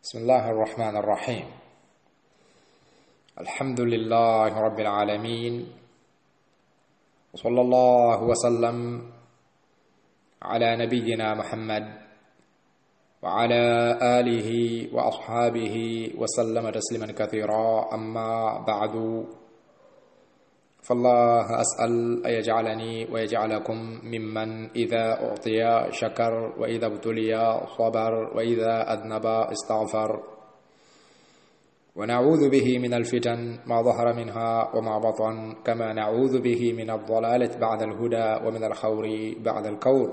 بسم الله الرحمن الرحيم. الحمد لله رب العالمين، وصلى الله وسلم على نبينا محمد وعلى آله وأصحابه وسلم تسليما كثيرا. أما بعد، فالله أسأل أن يجعلني ويجعلكم ممن إذا أعطي شكر، وإذا ابتلي صبر، وإذا أذنب استغفر. ونعوذ به من الفتن ما ظهر منها وما بطن، كما نعوذ به من الضلالة بعد الهدى ومن الخور بعد الكور.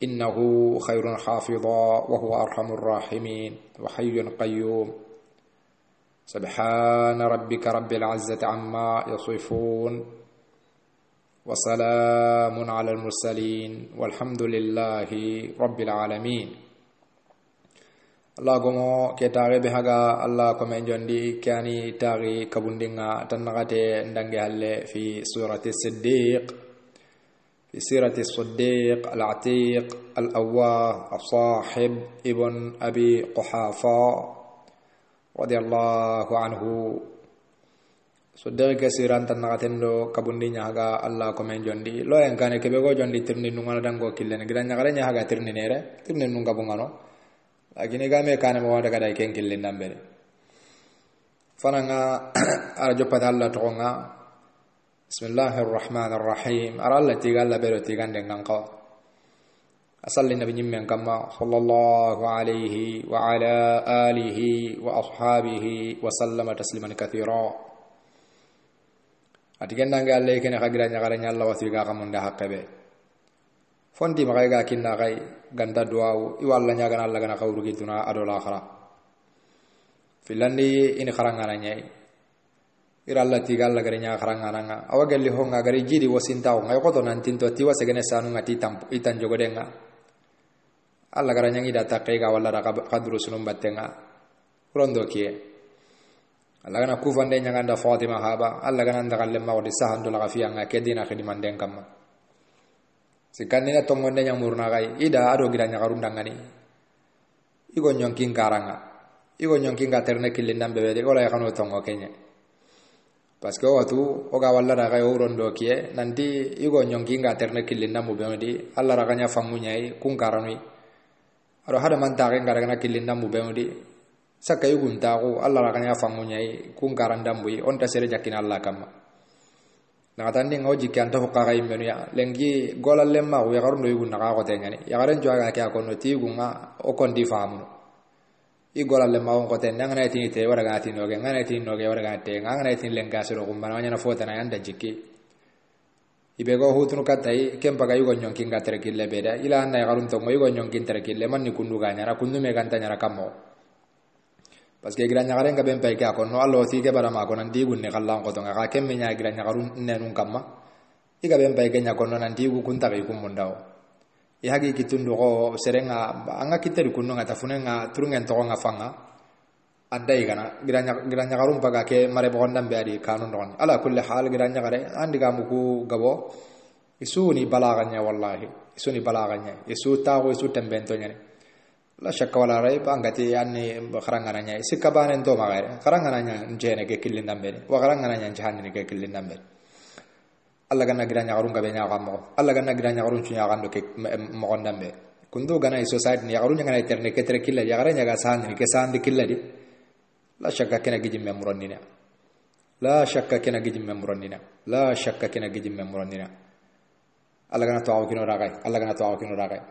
إنه خير حافظا وهو أرحم الراحمين وحي قيوم. سبحان ربك رب العزة عما يصفون، وسلام على المرسلين، والحمد لله رب العالمين. Allah gomo ke tare be haga Allah ko men jondi kani tari kabundinga tanagate ndange halle fi surati Siddiq, في سيرة الصديق العتيق الأواه الصاحب ابن أبي قحافة رضي الله عنه. Sudere kesiran tanagaten do kabundinya haga Allah ko men jondi lo en kane kebe go jondi tirni nungana dango killen gidanya garenya haga tirni nere tirni nunga bungano lagini game kane mo wada kada ken killen nambere fananga ara jopata Allah tonga. Bismillahir Rahmanir Rahim. Ara Allah tigalla bero tigande nganqa asalli nabi nyimmen kama sallallahu alaihi wa ala alihi wa ashabihi wa sallama tasliman katsira. Atigenda ngalle kene khagira nyagaranya Allah wasiga kamunda hakkabe fondi magaiga kinna gai ganda duau iwalla nyagana Allah gana kawru gituna adola khara filandi ini kharangana nyai ira Allah tigalla garenya kharangana nga awagalli honga gari jidi wasintaw ngai koto nantinto tiwa segene sanu ngati tampu itan jogodenga Allah garanya ngida takega walla qadru sunum battenga rondo kie Allah gana kufande nyanganda Fatima haba Allah gana ndagalle mawdi sahando la gafiya nga kedina khidiman den kamma sikandina tongonde nyamurna gai ida ado gidanya garundangani igo nyonkin karanga igo nyonkin gaterne kilindam bebe ola yakano tongo kenya parce que watu oga walla raga rondo kie nanti igo nyonkin gaterne kilindam bebe Allah raganya famunyai kun karanui ado hada mantare ngaragana kilindam bebe saka yuguntago Allah rakanya fangunyai kun karandambui onta sere jakina Allah kamma na tandi ngoji kanta hokka imbenu ya lengi golal lemma ya garundo yugunna ka ko tenyani ya garen joga ka ko no tigunga o kondi famu I golal lemma on ko ten ngana tin te wara gati no ge ngana tin no ge wara gati ngana tin lenga sero kumbana nyana fota na yanda jikki ibe go hutunu katai kempa ga yugo nyonkin ga terekille beda ila na garun to yugo nyonkin terekille manni kundu ga nyara kundu me ganta nyara kammo parce que gira nyagare nga bempe ka ko no allo ti ke barama ko nan digu ne kallan ko to nga kemme nya gira nyagaru nenun kamma iga bempe ke nya ko no nan digu kunta ke kum mondao I hagi kitundu ko serenga anga kiteri kunno nga tafune nga turungen to nga fanga andai kana gira nyagaru paga ke mare bo ndambe ari kanun don ala kulli hal gira nyagare andi ga muku gabo isuni balaganya wallahi isuni balaganya isu tawo isu tembento nyane la shakka wala raib angati anni kharangananya isikabane ndo magare kharangananya njene ke kilindambe wa kharangananya njahani ke kilindambe alla ganna giranya garunga be nya gammo alla ganna giranya garun chunya gando ke mo gondambe kundu gana I society ni garunya gana eterne ke tere killa ya garanya ga sandi ke sandi killa di la shakka kena gijim memuronnina la shakka kena gijim memuronnina la shakka kena gijim memuronnina alla ganna taw kino ragai alla ganna taw kino ragai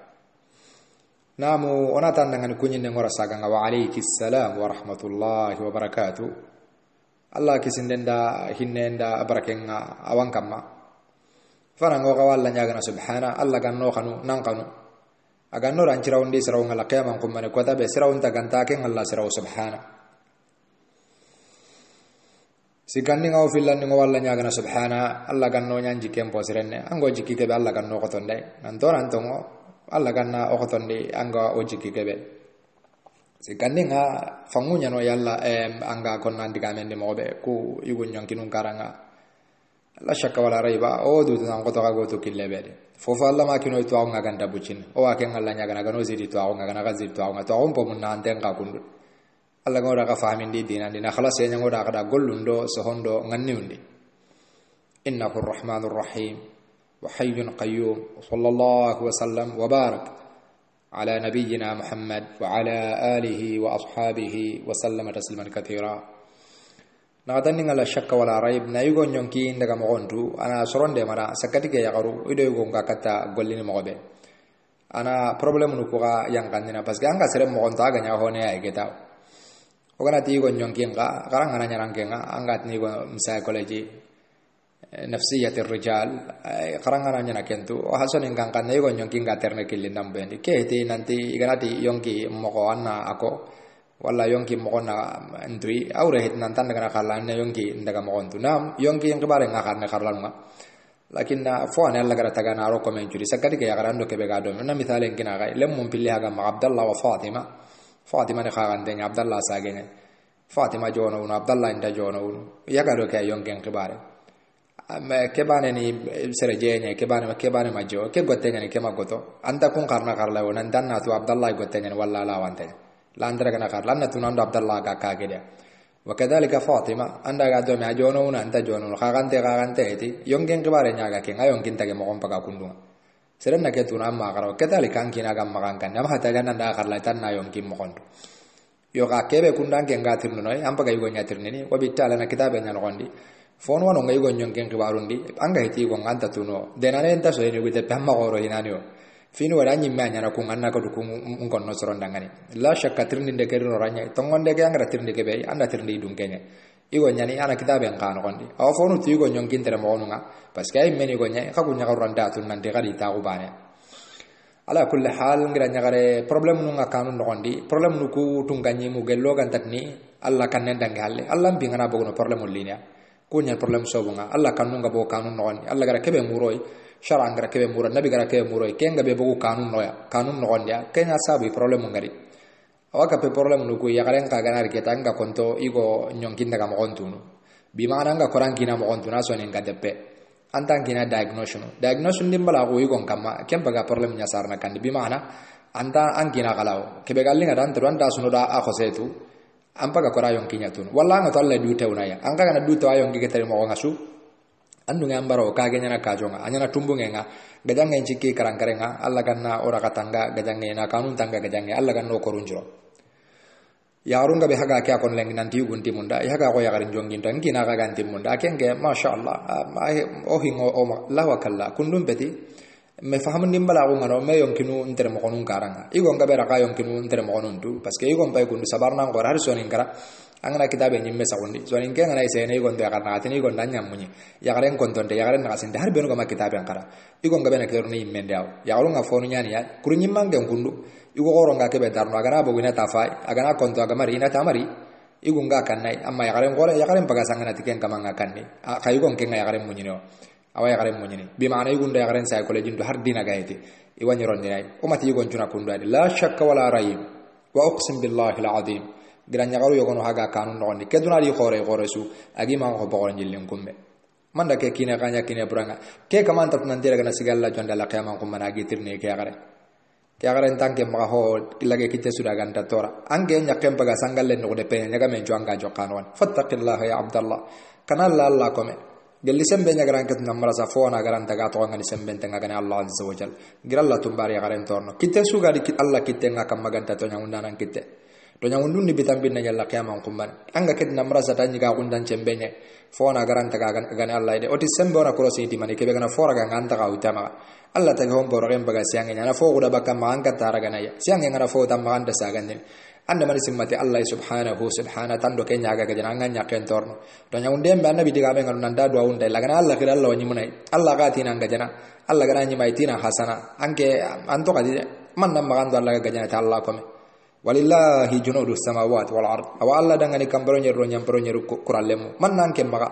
namu onatan dengan kunyin ngora saganga wa alaikis salam wa rahmatullahi wa barakatuh Allah kisindenda hinnenda barakenga awankamma farango kawalla nyagana subhana Allah ganno kanu nankanu aganno rancira undi siraw ngala qiyamang kummane kota be siraw tagantake ngalla siraw subhana sikanni ngaw fillanni ngawalla nyagana subhana Allah ganno nyanji kempo sirenne ango jikki ke be Allah ganno kotonde nantoran tongo Allah ganna okotondi anga ojiki kebe sikandi nga fangunya no yalla anga konna ndiga mende mobe ku yugo nyonkinun karanga la shakka wala raiba o du tan ko to ga go to kille bede fofo Allah ma kino to nga ganda bucin o wa ken Allah nya gana gano zidi to nga gana ga zidi to nga to on po mun nan ten ka kundu Allah ngora ka fahamin di dinan dina khalas ya ngora ka da gollundo so hondo nganni undi innahu arrahmanur rahim wa hayyun qayyum sallallahu wa sallam wa barak ala nabiyyina Muhammad wa ala alihi wa ashabihi wa sallama tasliman katira. Nakatani ngala shakka wala raib na yugo nyonki ndaga mogontu ana soronde mara sakati ke yagaru ido yugo ngakata gollini mogobe ana problem nu kuga yang kanina paske anga sere mogonta aga nya hone ay geta ogana ti yugo nyonki nga garanga na nyarange nga anga ni go psychology nafsiyat ar-rijal garanga na nyana kentu o hason ngang kan yugo nyonki nga terne kilindam bendi ke ti nanti iganati yonki moko anna ako wala yonki mogona ndri awre het nan tan daga khala ne yonki ndaga mogontu nam yonki yang kebare nga karne karlan ma lakin na fo an alla gara taga na ro komen juri sakati ke yagarando ke be gado na misale ngina ga lem mum pilli haga ma abdallah wa fatima ne khagan de abdallah sagene fatima jono un abdallah inda jono un yagado ke yonki yang kebare amma kebane ni sere jene kebane majo ke gotenya ni ke magoto anta kun karna karla wonan danna tu abdallah gotenya walla la wante landra kana kar lanna tunando abdallah ga kagede wa kadhalika fatima anda ga do ma jono una anta jono kagante eti yongen kibare nyaga ke ngayon kinta ke mo paga kundunga serenna ke tuna amma karo kadhalika ankina ga magankan am hata ganna da kar la tan na yonkin mo kondo yo ga kebe kundan ke ngatir no am paga yugo nyatir ni ko bitala na kitabe nyan gondi fon wono ngai go yongen kibarundi anga heti go nganta tuno denane enta so ni gute pamma goro hinanio fini wala nyimme nyana ko nganna ko dum ngon no soron dangani la shakka tirni de kerino ranya tongonde ke angara tirni ke be anda tirni dum kenye igo nyani ana kitabe en kan gondi aw fonu ti igo nyonkin tere mo nga parce que ay meni go nyai ka kunya randa tun nan de gadi ta ko bane ala kulli hal ngira nyagare problem nu nga kanu gondi problem nu ku tunganyi mu gello gan takni alla kanen dangalle alla bi ngana bogono problem linia kunya problem sobunga alla kanu nga bo kanu gondi alla gara kebe muroi shara angara kebe mura nabi gara kebe muro kenga be bogu kanun nogon dia kenya sabu problem ngari awaka pe problem nuku ya garen ka ganar kita nga konto igo nyonkin daga mo kontunu bi mana nga koran kina mo kontuna so ne ngadepe antan kina diagnosis dimbala ko igo kamma kemba ga problem nya sarna kan bi mana anta angina galaw kebe gallinga dan turan da sunu da a khosetu ampa ga korayon kinya tun walla nga to alla du tewnaya anga ga na du to ayon gi ketere mo ngasu andu ngambaro kage nyana kajonga anyana tumbunge nga gajanga inciki karangkarenga alla ganna ora katanga gajange na kanun tanga gajange alla ganno korunjro ya arunga be haga kya kon lengi nanti ugunti munda ya haga ko ya garin jongin tan kina ga ganti munda kenge masyaallah o hingo o la wakalla kundum beti me fahamun dimbala ko ngano me yonkinu intere mo konun karanga igo ngabe ra ka yonkinu intere mo konun tu parce que igo mbay kundu sabarna ngor har sonin kara angana kitabe nyimme sagundi sonin ke ngana isene igo ndo karna atini igo ndanya munyi ya garen kontonde ya garen ngasin har beno ma kitabe ankara igo ngabe na kerno yimme ndaw ya garo nga fonu nyani ya kuru nyimmange kundu igo goro nga kebe darno agana bogu ina tafai agana konto agamari ina tamari igo nga kannai amma ya garen gore ya garen pagasangana tiken kamanga kanni ka igo ngenga ya garen munyino awa ya garen munyini bi maana igo ndo ya garen psychology ndo har dina gaiti iwanyi rondinai o mati igo njuna kundu la shakka wala rayib wa uqsim billahi alazim giranya garu yogono haga kanun nondi keduna di khore su agi ma ko bogol jilin kumbe manda ke kina kanya kina buranga ke kamanta tunandira gana sigalla jonda la qiyamang kum mana gitirne ke gare tanke ma ho ilage kitte suda ganta tora ange nyakem paga sangalle no de pe nyaga men jonga jokanon fattaqillaha ya abdallah kana la kome gelli sembe nyagaran ket namara sa fona garan daga to ngani sembe tenga gana allah azza wajal giralla tumbari garen torno kitte suga di allah kitte ngakam maganta to nyamundanan kitte to nyamundundi bitambin na yalla qiyamang kumban anga ket namara sa tanyi ga gundan cembenye fona garanta gana allah de oti sembe ora korosi di mani kebe gana fora ga nganta ga utama allah tagi hon boro rem baga siange nyana fo guda bakka mangka taraga na ya siange ngara fo tam manganda sagande anda mari simmati allah subhanahu tando kenya ga ga nanga nya ken torno to nyawunde mbe annabi diga be ngalun nda do awunde lagana allah kira allah wani munai allah ga tina ngajana allah ga nyi mai tina hasana anke anto kadi man nam magando allah ga jana ta allah kome walillahi junudu samawati wal ard awa allah dangani kambaro nyero nyamparo nyeru kurallemu man nanke maga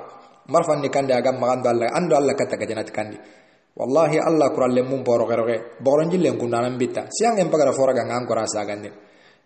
marfan ni kande aga magando allah ando allah kata ga jana kandi wallahi allah kurallemu boro geroge boron jillen kundanan bitta siang em pagara fora ga ngam kora sagande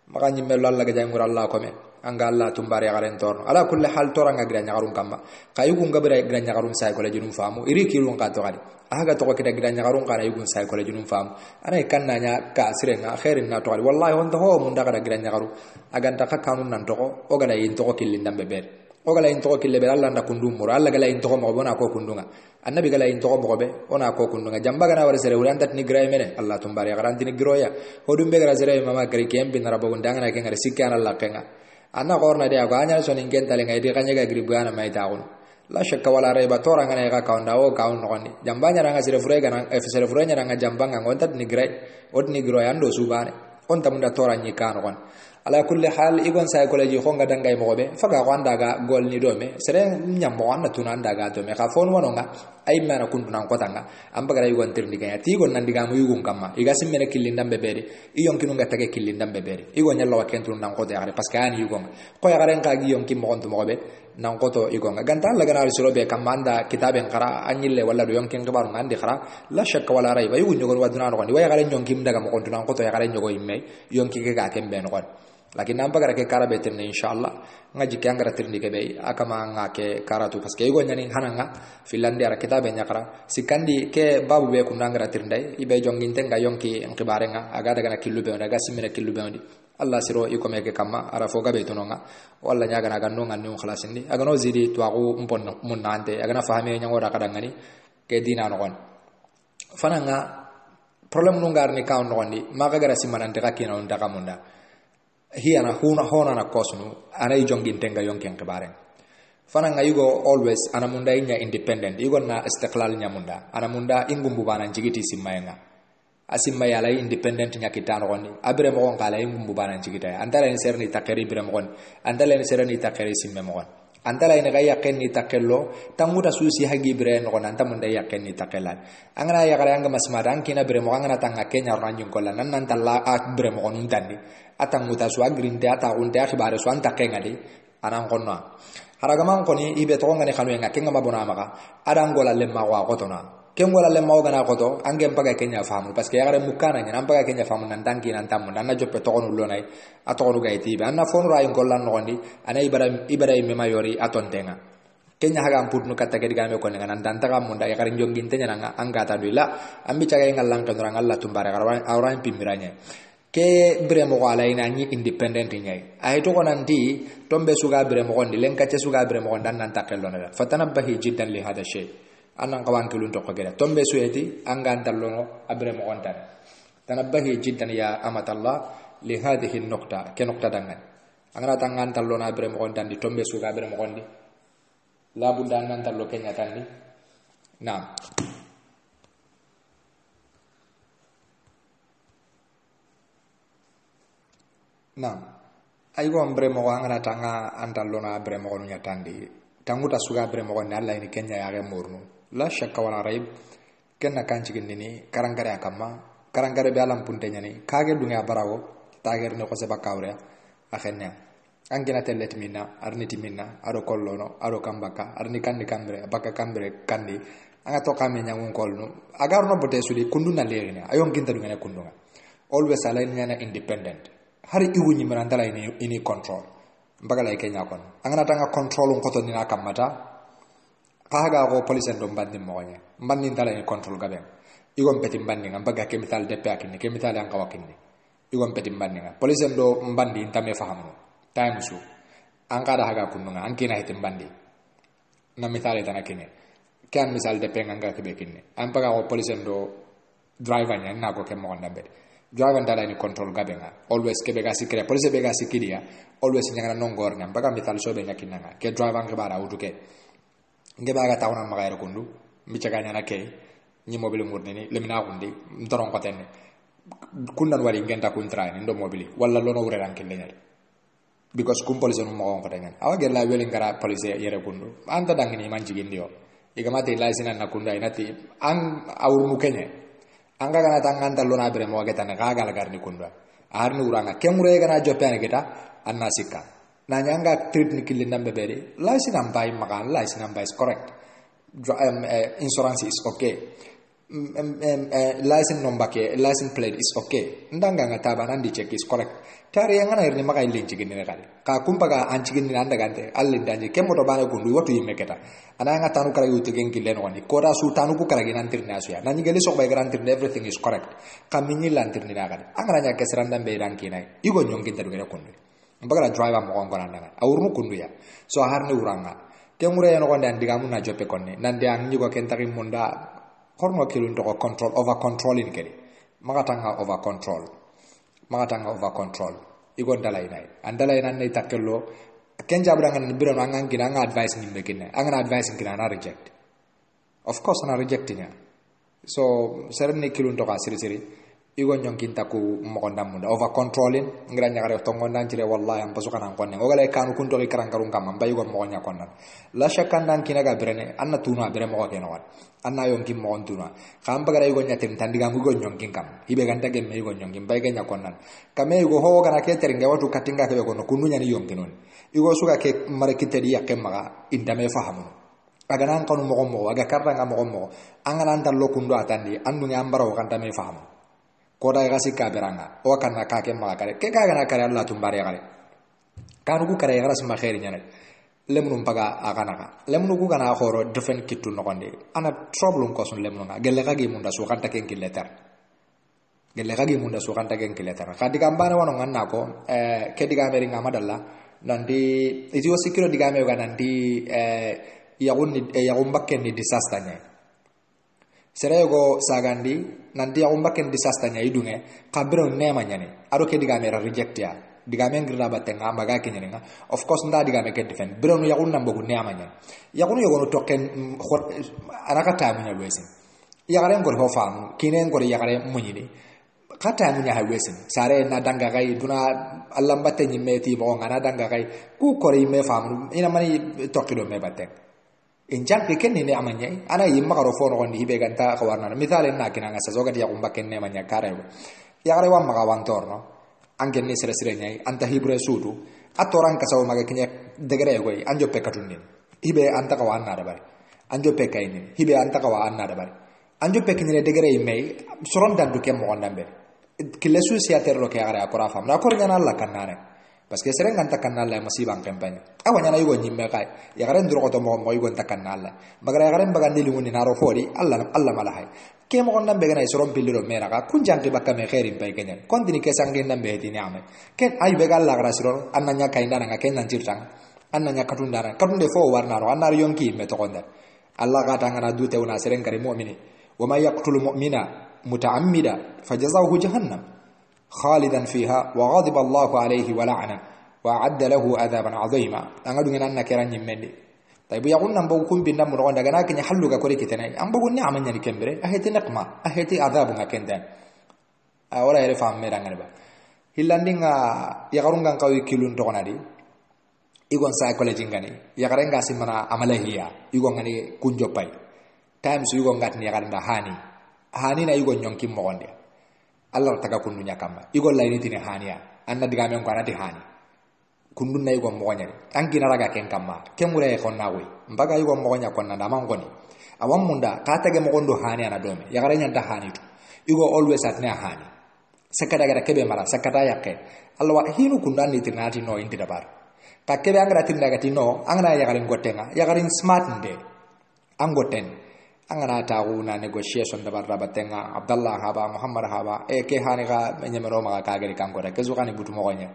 maka nyimmelo Allah ga jangura Allah kome anga Allah tumbare garen torno ala kulli hal toranga gira nyagarun kamma kayugun gabira gira nyagarun sai kole junum famu iri kilun ka to gadi aga to ko kita gira nyagarun kana yugun sai kole junum famu ana kanna nya ka sirenga khairin na to gadi wallahi on to ho mun daga gira nyagaru aganta ka kanun nan to o gada yin to ko killin dambe ber o gala yin to ko kille ber Allah nda kundum mur Allah gala yin to ko mo bona ko kundunga annabi gala yin to ko mo be ona ko kundunga jamba gana wara sere uran tat ni gira mene Allah tumbare garanti ni giroya hodum be gara sere mama gari kembi na rabo gundanga na kenga sikana Allah kenga anna qorna dia ko anya so ningen tale ngai dia kanya ga gribana mai taun la shakka wala raiba tora ngana ga kaunda o kaun noni jambanya ranga sire furega na sire furenya ranga jambanga ngontat ni grai od ni gro yando subane on tamunda tora ni kan kon ala kulli hal igon sai koleji khonga dangay mo be faga ko andaga gol ni do me sere nyam mo anna tuna andaga do me ka fon wononga ay mana kuntuna ko tanga ambagara igon tirni kaya ti gon nandiga mo yugun kamma iga simmene killindam be beri iyon kinunga tage killindam be beri igon nyalla wakentu nan ko de are parce que an yugon ko ya garen ka gi yon kim mo onto mo be nan ko to igon ganta alla gana risolo be kamanda kitaben qara anyille wala do yon kin gabaru ngandi qara la shakka wala raiba yugun jogon waduna no ko ya garen yon kim daga mo onto nan ko to ya garen jogo imme yon ki ga kembe no kon lakin nampa gara ke karabe temne insyaallah ngaji ke angara tirni ke bei akama ngake karatu parce que igo nyani hananga filandi ara kitabe nyakara sikandi ke babu be kun angara tirndai ibe jongin tenga yonki ngibarenga aga daga na kilube daga simina kilube ndi Allah siro iko meke kama ara foga be tononga walla nyaga na ganno ngannu khalasindi aga no zidi tuaku mpon munante aga na fahame nyangora kadangani ke dina no kon fananga problem nungar ni kaun no ndi maga gara simanante kakina on daga munda hiyana hona na kosnu ana jongin tenga yonken kibaren fana nga yugo always ana munda inya independent yugo na istiqlal nya munda ana munda ingumbu bana jigiti simayenga asimma yala independent nya kitano gonni abre mo gon kala ingumbu bana jigita antala en serni takeri bre mo gon antala en serni takeri simme mo gon antala en gaya kenni takello tamuda susi hagi bre no gon anta munda yakenni takelan angana ya kala anga masmadan kina bre mo angana tanga kenya ranjung kolan nan talla ak bre mo gon untandi atang muta su agrinte ata unte akhibare su anta kengadi anan konna haragaman koni ibe to ngani khanu nga kenga mabona maka adangola lemma wa kotona kengola lemma gana koto angem paga kenya famu parce que yagare mukana nya nan paga kenya famu nan tanki nan tammu nan na joppe to kono lonay atonu gayti be anna fonu rayin kollan nondi ana ibara me mayori atontenga kenya haga amputnu katta ke digame ko nan dan taga munda yagare jongin tenya nga angata duila ambi caga ngallan kan Allah tumbare awran pimiranya ke bremo wala ina ni independent nyai ay to konanti tombe suga bremo gondi len kace suga bremo gondan nan takello na fatanabbahi jiddan li hada shay anan kawan kilun to ko gere tombe suyeti anga dallono abremo gondan tanabbahi jiddan ya amatallah li hadhihi an-nuqta ke nuqta dangan angana tangan dallona abremo gondan di tombe suga bremo gondi la bundan nan dallo kenya tanni na Nam, aigo ambre mo angana tanga andallona abre mo nya tandi. Tanguta suga abre mo nya Allah ini kenya ya murnu. La shakka wala raib kenna kanci gindini karangare akamma karangare be alam puntenya ni kage dunga barawo tager no ko seba kawre akhenya. Angina tellet minna arniti minna aro kollono aro kambaka arni kandi kambre baka kambre kandi anga to kame nyangun kolno agarno bote sudi kunduna lerina ayon ginta dunga kundunga. Always alain nyana independent. Hari igu nyi merantala ini control mbagala kenya kon angana tanga control ko to dina kamata kaga ko police ndo mbandi monya mbandi tala ni control gabe igon peti mbandi mbaga ke misal de pakini ke misal an kawakinni igon peti mbandi police ndo mbandi ntame fahamu time su angada haga kununga ankina hiti mbandi na misal tana kine kan misal de penganga ke bekinni ampaga ko police ndo driver nya na ko ke mo ndambe driver ndala ni control gabenga always ke bega sikire police bega sikiria always nyangana nongor ngam baga mital sobe nyakinanga ke driver ngabara utuke ngebaga tawna magayro kundu micaganya na ke ni mobile murnini lemina kundi ntoron ko tenne kundan wari ngenta kuntra ni ndo mobile walla lono wure ranke lenyal because kum police no mo ko tengen awa gella weli ngara police yere kundu anta dangini manjigi ndio igamate license na kunda inati an awru kenye anga kana tangan dallona bere mo geta na gagal garni kundwa arni uranga kemure gana jopane geta anna sikka na nyanga treat ni kilin nambe bere license am bay magan license am bay is correct insurance is okay license number ke license plate is okay ndanga ngata banan di check is correct tari yang ngana irni makai linci gini kali ka kumpa ga anci gini nanda gante allin danji kemo to bana kundu watu yimme keta ana nga tanu kala yutu gen kilen woni ko da su tanu ku kala ginantir nasu ya nani gele sok bay garantir everything is correct kaminyi lantir ni kali angana nya kesran dambe dan kinai igo nyongin tadu gele kundu mbagala driver mo ko nanda awurnu kundu ya so harni uranga kemure no ko ndan digamu na jope konne nande ang nyugo kentaki munda korno kilun to control over controlling kedi magatanga over control igon dalay nay andalay nan nay takkello ken jabra ngan biro ngan gina nga advice ni mekine angana advice ngina na reject of course na rejecting ya so serni kilun to ka siri igon nyonkin taku mo munda over controlling ngira nyagare to ngondan cire wallahi am pasukan an konne ogale kanu kunto ki karang karung kam mbay go mo nya konnan la shakkan dan kinaga brene anna tuna bere mo ko kenawat anna yonkin mo tuna kam bagara igon nyatim tandiga go nyonkin kam ibe ganta gen me igon nyonkin bay genya konnan kame igo ho gana ke teringa watu katinga ke go no kununya ni yonkin non igo suga ke mare kitedi yakke maga indame fahamu aga nan kanu mo aga karanga mo angana ndal lokundo atandi andu ngambaro kan tame fahamu koda ga sikka beranga o kanna ka ke ma kare ke ga na kare Allah tumbare kare kanu ku kare garas ma khairi nyane lemnum paga akana lemnu ku kana khoro different kitu no konde ana problem ko sun lemnu nga gelle ga gi munda su kanta ken kiletar kadi kambane wono nganna ko ke diga meri nga madalla nandi itiyo sikiro diga me ga nandi yagun bakken ni disaster nya serego sagandi nanti ya umbaken disaster nya idunge kabiro nema nyane aro ke diga mera reject ya diga men grina batenga maga kenyanga of course nda diga me ke defend biro no yakun nambo nema nya yakun yogono token araka ta munya wesin yakare ngor ho famu kine ngor yakare munyini kata munya ha wesin sare na danga gai duna Allah batte nyimeti bo ngana danga gai ku kori me famu ina mani tokido me batek injang piken ni amanya ana yimma karo fono on hibe ganta kawarna misale na kinanga sazoga dia kumbaken ne manya kare ya kare wa maga wantorno angen ni sere nyai anta hibre sudu atoran kasaw maga kinya degere goy anjo pekatunin hibe anta kawanna da bari anjo pekaini hibe anta kawanna da bari anjo pekini degere imei soron dandu kem mo ndambe kille su sia terro ke kare akora fam na kor nyana Allah kanane parce que seren ganta kanalla masiba campagne awanya na yugo nyimme kay ya garen duro to mo yugo ta kanalla magara garen bagandi lunguni naro fori Allah malahay ke mo gondam be ganay soron pilliro mera ka kunjanti bakka me khairin bay kenyen kontini ke sangen ndambe heti niame ken ay be galla gara siro annanya kayndana nga ken nan cirtang annanya katundana katunde fo warnaro annar yonki me to gonda Allah ga tangana dute una seren kare mu'mini wa may yaqtulu mu'mina muta'ammida fajazahu jahannam خالدا فيها وغضب الله عليه ولعنه وأعد له عذابا عظيما أنغدو نانا كيران يمندي طيب يقول نمبو كون بنا من روندا غنا كني حلو كوري كتناي ام بغو نعم ني كمبري اهتي نقما اهتي عذاب كندان ولا يعرف ام ميران با hilandinga yakarungan kawi kilun tokonadi igon psychology ngani yakarenga simana amalahiya igon ngani kunjopai times igon ngatni yakaranda hani na igon nyonkim mogonde Allah taga kundunya kama igon laini tini haniya anna diga men kwana di hani kundun na igon mogonya angi na raga ken kama kemure e konna wi mbaga igon mogonya konna na mangoni awam munda kata ge mogondo hani ana dome yakarenya nda hani tu igo always atne hani sekada gara kebe mara sekada yake Allah hinu kundani tinati no inti dabar ka kebe angra tinda gati no angana yakarin gotenga yakarin smart nde angoten angana tauna negotiation dabar rabatenga Abdullah haba Muhammad haba ke hani ga nyemero maga kageri kanko da kezu kani butu mogonya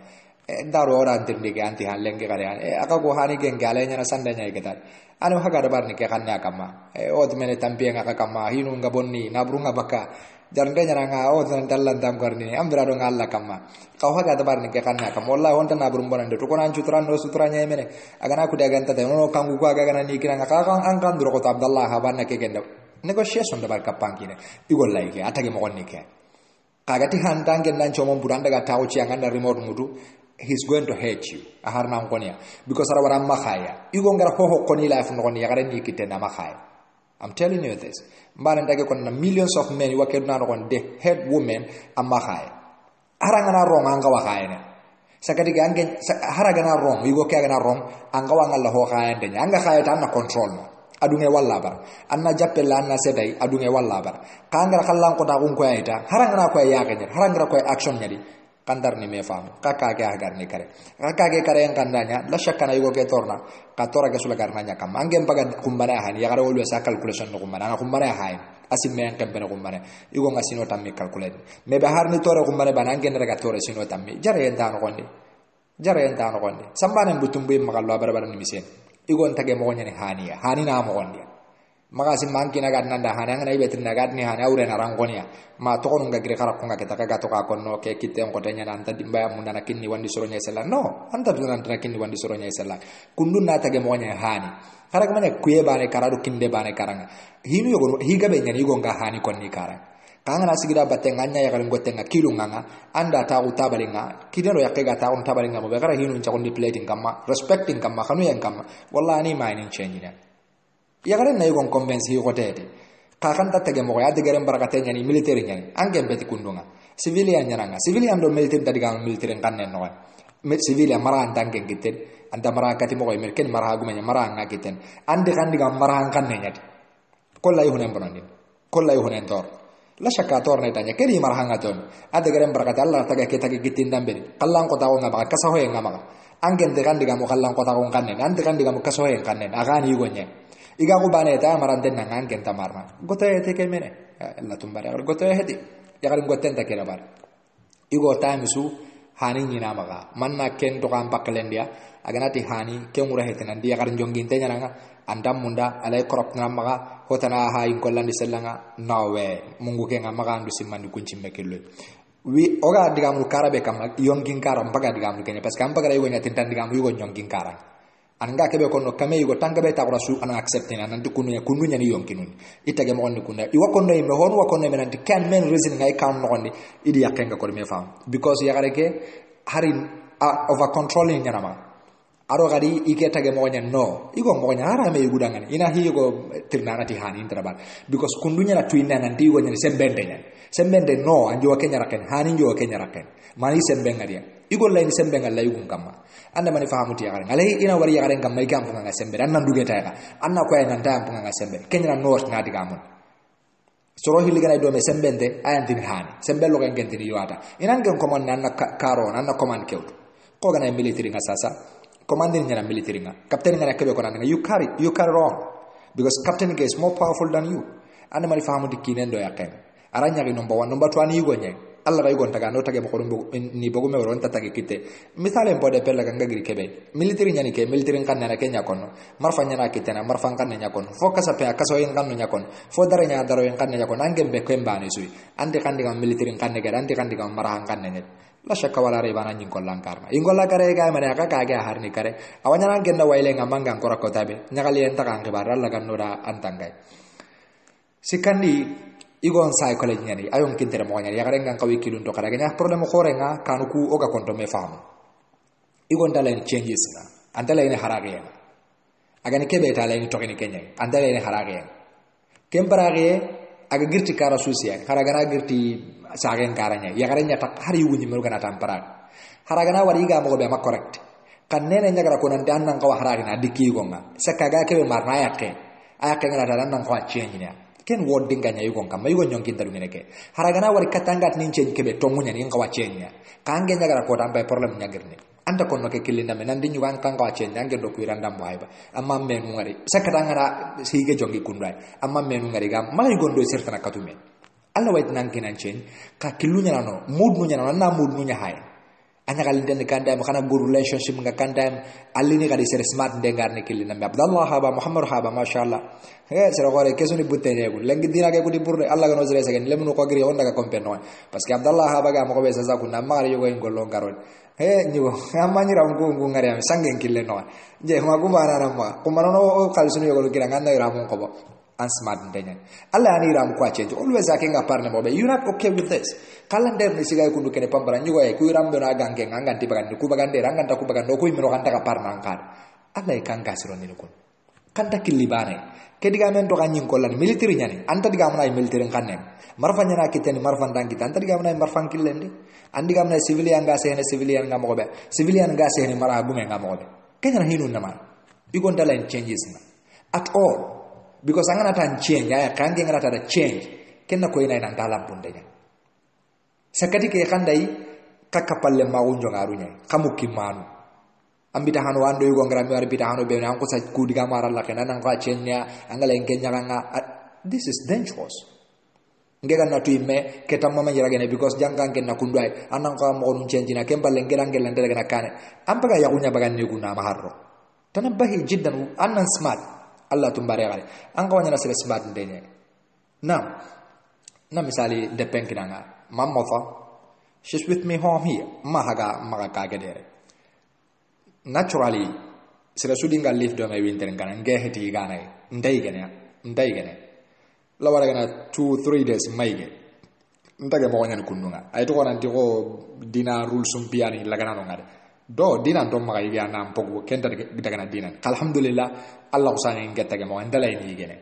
daro ora antinde ge anti halenge gare aka go hani ge ngale nyana sandanya igeta anu haga dabar ni ke kannya kama od mene tampi nga kama hinu ngabonni nabrunga baka jarnde nyaranga o tan dallan dam garni ambira do ngalla kama kaw haga dabar ni ke kannya kama wallahi honta nabrum bonande to konan cutran no sutranya mene agana ku daga anta no kangu ku aga gana ni kiranga ka kan an kan duro ko Abdullah habanna ke genda negotiation dabar kapankine igol like atage mo onni ke kagati hantangen nan chomo buranda ga tawo ci anganda remote mudu he's going to hate you aharna ngonia because ara makhaya igo ngara ho koni life ngoni yagare ni kitena makhaya I'm telling you this mbana ndage kon na millions of men wakedu na kon the head women amakhaya aranga na wrong anga wakhaya ne sakati ga angen haraga na wrong igo ke ga na wrong anga wanga la ho khaya ndenya anga khaya tan na control no adunge walla bar anna jappella anna sedai adunge walla bar kangra kallan ko ta kun ko ayta haranga ko ya kenya haranga ko action nyadi kandar ni me fam kaka ke agar ni kare kaka ke kare yang kandanya la shakka na yugo ke torna ka tora ke sula garnanya kam angem paga kumbana hani ya kare wolu sa calculation no kumbana kumbana hay asim me angem pene kumbana yugo ngasino tammi calculate me be har ni tore kumbana banangen rega tore sino tammi jare enta no konde sambane butumbu makallo bara ni misen igon tage mo nyane hani na mo gonde magasi manki na gadna da hani ngana ibetri na gadni hani awre na rangonia ma to kono ngagire kara ko ngake taka gato ka konno ke kitte on ko tanya nanta dimba mun na kinni wandi soro nyai sella no anta tu nanta kinni wandi soro nyai sella kundun na tage mo nyane hani kara ko mane kuye bane karadu kinde bane karanga hinu yogo higa be nyani igon ga hani konni karanga kangana sigira batenganya ya kalingo tenga kilunganga anda ta utabalinga kidero ya kega ta utabalinga mo begara hinu ncha kondi plating kama respecting kama kanu yang kama wallahi mind change ya karen na yugon convince hi hotete ka kan ta tege mo ya de garen barakatenya ni military nyani angem beti kundunga civilian nyananga civilian do military tadi gam military kanen no civilian maran tangen gitten anda marakati mo ko merken maraha gumenya maranga gitten ande kan diga marahan kanen nyati kollay hunen bonandi kollay hunen tor la shakka torne tanya keri marhanga ton ade garen barakati Allah taga kita gitin dambe kallan ko tawo ngaba kasaho en ngama angen de kan diga mo kallan ko tawo kanen ande kan diga mo kasaho en kanen agani yugonye iga ko bane ta marande nan angen tamarna gote te kemene Allah tumbare gote hedi ya garin goten ta kera bar igo time su hani nyina maga manna ken to kan paklen dia aganati hani ken mura hetenan dia garin jongin tenya nanga andam munda alai korop ngamaga hotana ha in kollandi sellanga nawe mungu ke ngamaga andu simandi kunci mekelo wi oga digamul karabe kam yongin karam paga digamul kenya parce que am paga yonya tintan digamul yugo yongin karam anga kebe kono kame yugo tanga be takura su ana accepting anan kununya ni yonkinun itage mo onni kunna iwa kono imbe hon wa kono men anti can men reason ngai kan no onni idi yakenga ko me fam because yagareke harin over controlling nyanama aro gadi ike tage mo nya no igo mo nya ara me yugudangan ina higo tirnana ti hani intraban because kundunya na tuina nanti igo nya sembende no anjo kenya raken hani njo kenya raken mani sembenga dia igo lain sembenga la yugun kamma anda mani fahamu ti yagaren alai ina wari yagaren kam mai kam nga sembe anna duge tayga anna ko en anda am nga sembe kenya no ngadi gamun soro hiligana do me sembende ayandin hani sembello ken gentini yuata inangen ko mon nanna karo nanna command kewtu ko gana military nga sasa commanding nyana military nga captain nga kebe ko nanga you carry wrong because captain is more powerful than you anda mari fahamu dikinen do yakem aranya gi number 1 number 2 ani yugo nye alla ray gon taga no tage mo ko ni bogo me woron tatage kite misale mbode pella ganga giri kebe military nyani ke military kan na kenya kono marfa nyana kitena marfa kan nya kono focus ape akaso yen kan nya kono fo dara nya daro yen kan nya kono angem be kembani sui ande kan diga military kan ne ande kan diga marahan kan ne la shakka wala re bana nyin kollan karma ingolla kare ga mane aka ka ga harni kare awanya nan genda waile ngamanga ancora ko tabe nyagali en taka ke baralla kan no da antangai sikandi igon psychology nyani ayon kintere mo nyani yagare ngan kawi kilun to kada ganya problem ko renga kanu ku oga konto me fam igon dalen changes na andala ine harage agani kebe ta len to kene kenya andala ine harage kemparage aga girti kara susia haragana girti sagen karanya yagare nya tak hari yugo nyimel kana tampara haragana wari ga mo be ma correct kan nene nyagara ko nan dan nan ko harage na dikki gonga sakaga kebe marna yake ayake ngala dan nan ko change nya ken wording ganya yugo kam yugo nyonkin taru ngene haragana wari katangat nin change kebe tongunya ni ngawa change kange nyagara ko tambe problem nyagirne anda konno ke kilinda men andi nyugan kan ngawa change ange do kuiranda mbaiba amma menu ngari sakatangara sige jongi kunrai amma menu ngari gam mai gondo sertana katume alla wait nan kinan change ka kilunya nano mood nunya nano na mood nunya hay anya kalinde kanda makana good relationship nga kanda allini kadi ser smart dengar ne kilina me abdallah haba muhammad haba mashallah he sera gore kesuni butte ne gul lengi dina ke kudi burde allah gano zere segen lemnu ko gri onda ka kompenno parce que abdallah haba ga mo be sa kunna mari yogo en gollo garon he nyugo amani ram go ngari am sangen kille no je ma ku bana ramma ko manono o kalsuni yogo kira nganda ramon ko bo and smart denyen alla ani ram ko change always akenga parne mo be you not okay with this kalender ni sigai kundu kene pambara nyugo e ku ram do na gange nganti bagandi ku bagande ranganda ku bagando ku miro kanta ka parna angkar alla e kanga siro ni kun kanta kilibane ke diga men to kanyin kollan military nyani anta diga mana military kanen marfa nyana kiteni marfa dangi anta diga mana marfa killendi andi ga mana civilian ga sehne civilian ga mo be civilian ga sehne mara gume ga mo be kenya hinu nama igon dala changes na at all because angana tan change ya kange ngana ta change kenna ko ina nan dalam bundenya sakati ke kandai kakapalle magunjo ngarunya kamu kimanu ambita hanu ando yugo ngrami wari bita hanu be nan ko sa kudi gamara la kenan nan ko chenya angala engenya nga this is dangerous ngega na tuime keta mama yiragene because jangan ken na kundai anan ko mo nun change na kemballe ngela ngela ndele na kane ampaga yakunya bagan ni guna maharro tanabbahi jiddan annan smart Allah tumbare gale an ko wanya sele smart ndenya na misali depend kinanga mamma fa she's with me home here mahaga maga kagedere naturally sira sudinga live do my winter ngana ngeheti gana ndai gene la wara gana 2-3 days maige ntage mo wanya kununga ay to konan tiko dina rule sumpiani lagana no ngade do dina do maga yiga na mpogo kenta daga na dina alhamdulillah Allah usani ngetta mo ndalay ni gene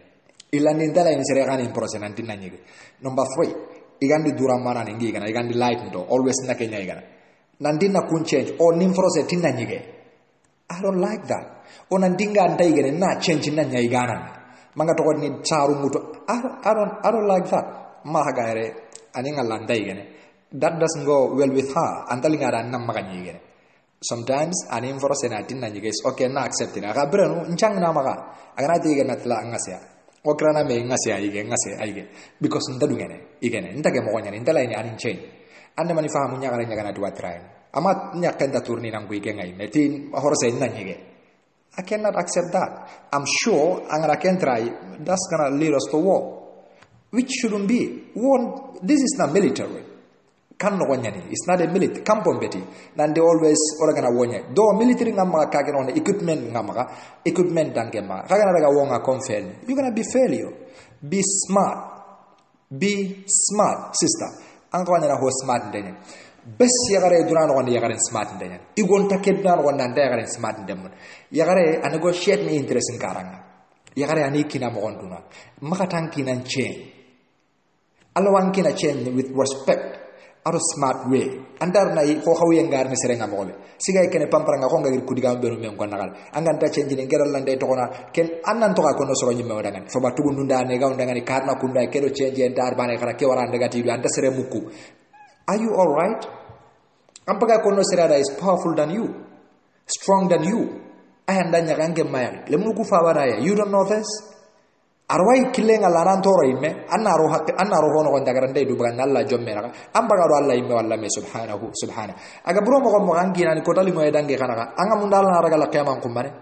ilandi ndalay ni sere gani process nan dinna nyige number 3 igandi dura mana ngi gana igandi light ndo always na kenya igana nandina kun change or nim process tinna nyige I don't like that ona ndinga ndai gene na change na nyai gana manga to ni charu muto I don't like that mahagare aninga landai gene that doesn't go well with her antalinga ran nam maganyi gene sometimes anim for senatin na nyige okay na accept ina ga brenu nchang na maga agana tige na tla angasya okrana me ngasya ige because ndadungene igene ndage mo gonya ndala ini anin change anda mani fahamu nya gara dua try amat nya kenda turni nang ige ngai netin horse na nyige I cannot accept that. I'm sure angara can try. That's gonna lead us to war, which shouldn't be. War. This is not military. It's not a military. Kampon beti. Then they always oragana wonya. Though military ngama kagena on equipment ngama equipment dangema. Kagena raga wonga confirm. You're gonna be failure. Be smart. Be smart, sister. Angkanya na ho smart ndenya. Bes yagare duran wonde yagare smart ndenya igon taket duran wonde anda yagare smart ndem yagare a negotiate me interest in karanga yagare ani kina mo gonduna maka tankina change Allah wankina change with respect out of smart way andar na ko xawiye ngar ni serenga mo be sigay kene pamparanga ko ngir kudiga mbenu mem ko nagal anganta change ni ngeral lande to kona ken annan to ka kono soro nyimme wadangan fo ba tugu ndunda ne gaw ndangani karna kunda kedo change entar bane kara ke warande gati du anta sere mukku. Are you all right? Ampaga kono serada is powerful than you, strong than you. Ayandanya kange mayari. Lemuku fawaraya. You don't know this? Arwai kilenga laran toro imme. Anna roho no konta garande du bagan Allah jommera. Ampaga do Allah imme walla me subhanahu. Aga buro mo ko angi nani kotali mo edange kanaka. Anga mundal na raga la qiyamam kumbare.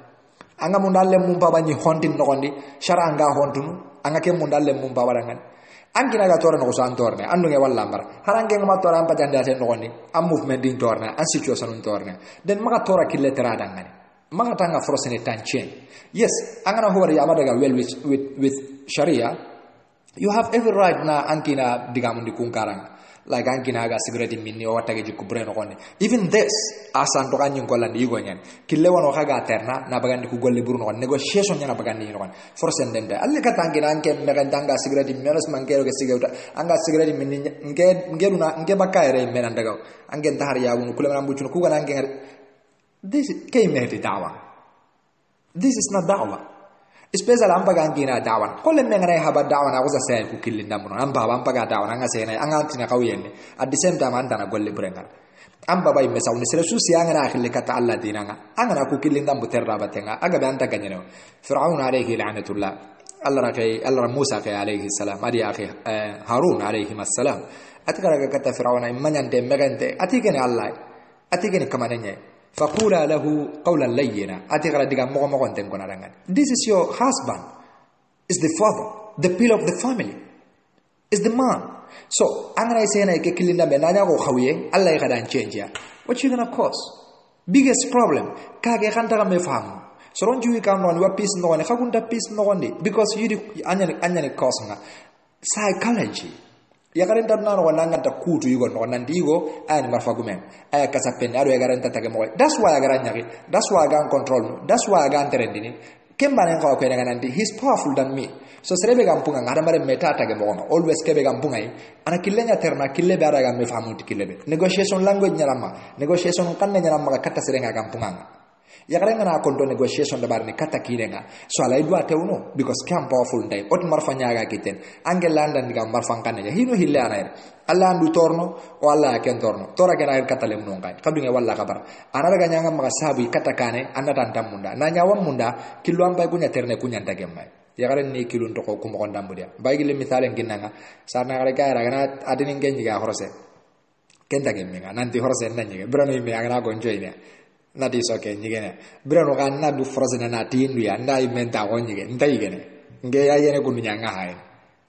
Anga mundal le mumpa banyi hontin no kondi. Shara anga hontunu. Anga ke mundal le mumpa warangan. Anki naga torna ko san torne andu nge walla mar harange ngama tora am pajande aten no ni am movement din torna an situation on torne den maga tora kille tera dangani maga tanga frosene tanchen yes angana hori amada ga well with sharia you have every right na ankina digamundi kunkarang like ankina ga cigarette minni o watage jikku breno konne even this asan to kanyin golande yugo nyen kille wono kaga terna na bagandi ku golle burno kon negotiation nyana bagandi no kon force ndende alle katangina anke megandanga cigarette menos mangero ke sigauta anga cigarette minni ngeruna nge bakayre menanda ga ange ndahar ya wonu kula mambu chuno ku gana ange this kay mehdi dawa this is not dawa especially ampaga ngina dawan kolle mengare haba dawan akuza sel ku killinda mun amba ampaga dawan anga sene anga tina kawiyenne at the same time andana golle burenga amba bay mesaw ni seresu si anga akhille kata Allah dinanga anga ku killinda buterra batenga aga be anta ganyeno fir'aun alayhi la'natullah Allah Musa alayhi salam adi akhi Harun alayhi assalam atikara kata fir'aun imanyante megante atikene Allah atikene kamanenye فقولا له قولا لينا أتغرى ديغا مغمغون تنكون رنغان. This is your husband, is the father, the pillar of the family, is the man. So angana sayna ke kilinda be nanya ko khawiye Allah ya gadan change ya. What you gonna cause? Biggest problem kage khanta me fam. So ron juwi kam non wa peace no ne khagunta peace no ndi because you anyani cause nga psychology. Yagarenta nano wananga kutu yugo no nandigo ay marfagumen ay kasapen ado yagarenta tagemo. That's why yagaranyaki. That's why I can control me. That's why I can trendini. Kembane ko ko nanandi he's powerful than me. So serebe gampunga ngara mare meta tagemo. Always kebe gampunga ana killenya terna kille be ara gamme famuti killebe. Negotiation language nyarama. Negotiation kanne nyarama kata serenga gampunga. ya kare ngana konto negotiation da barni kata kirenga so ala idwa tewno because kam powerful day ot marfa nyaaga kiten angel landa ndiga marfa kan ya hino hille ana alla andu torno o alla ken torno tora gena kata lem non kai kabinga walla kabar ana daga nyanga maga sabu kata kane anda tantam munda na nyawam munda kilu am bay kunya terne kunya ndagemmay ya kare ni kilu ndoko ko mo ndambu dia baygi le misalen ginanga sarna kare kay ragana adinin genji ga horose kenda gemminga nanti horose nanyi brano mi agana gonjoine nati soke nyigene brano kan na du frose na nati ndu ya ndai menta ko nyige ndai gene nge ya yene kunu nyanga hay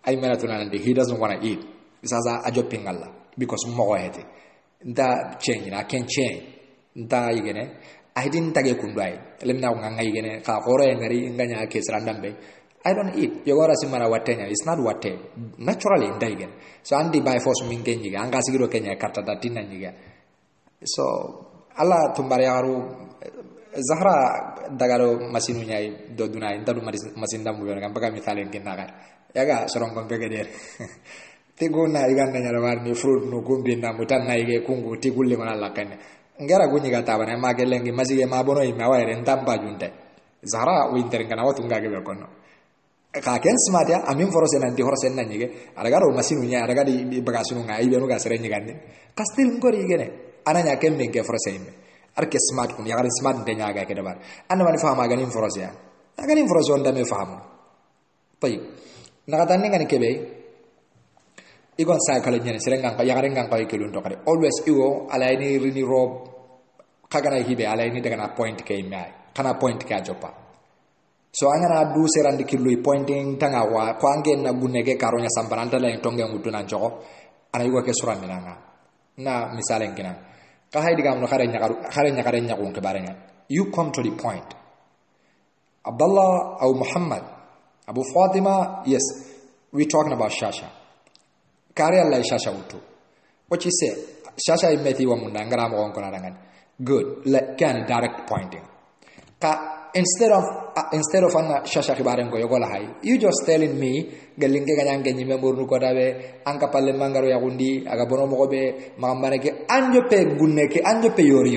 ay mena tunande he doesn't want to eat sasa ajo pingalla because mo hete nda change na can change nda yigene I didn't tage kundu ay lemna nganga yigene ka gore ngari nganya ke srandambe I don't eat yogora simara watenya it's not wate naturally ndai gene so andi by force minge nyiga anga sigiro kenya karta datina nyiga so Allah tumbari aru Zahra dagaro masinu nyai do dunai intadu masin damu yon kan pakai misalin kinaka yaga sorong kompege der tiguna iganda nyara warni fruit no gumbi na mutan na ige kungu tigulle ngala lakane ngara gunyi gata bana ma gelengi masige ma bono ima waire ntampa junte Zahra winter kana watu ngage be kono ka ken smart ya amin forose nanti horose nan nyige adagaro masinu nyai adaga di bagasunu ngai be no ga sere nyigande kastil ngori gene ananya kemme ke forose ime arke smart kun yagare smart de nyaga ke dabar anda mani fahama ganin forose ya ganin forose onda me fahamu tayib nakatan ngani kebe igon sa kala nyene serengan ka yagare ngan ka ikelun to kare always igo alaini rini rob kagana hibe alaini daga na point ke mai kana point ka jopa so angana du serandi kilui pointing tanga wa ko angen na gunege karonya samparanta la tonge ngutuna joko ana igo ke suran nanga na misalen kina ka haydi gam no khare nyakare nyakun ke barenya you come to the point Abdullah or Muhammad Abu Fatima yes we talking about Shasha kare Allah Shasha utu what you say Shasha imeti wa munda ngara mo ko narangan good like can direct pointing ka instead of anna Shasha kibaren ko yogola hay you just telling me galinge ganyange nyime bornu ko dawe anka palle mangaro ya gundi aga bono mo be magambane ke anjo pe gunne ke anjo pe yori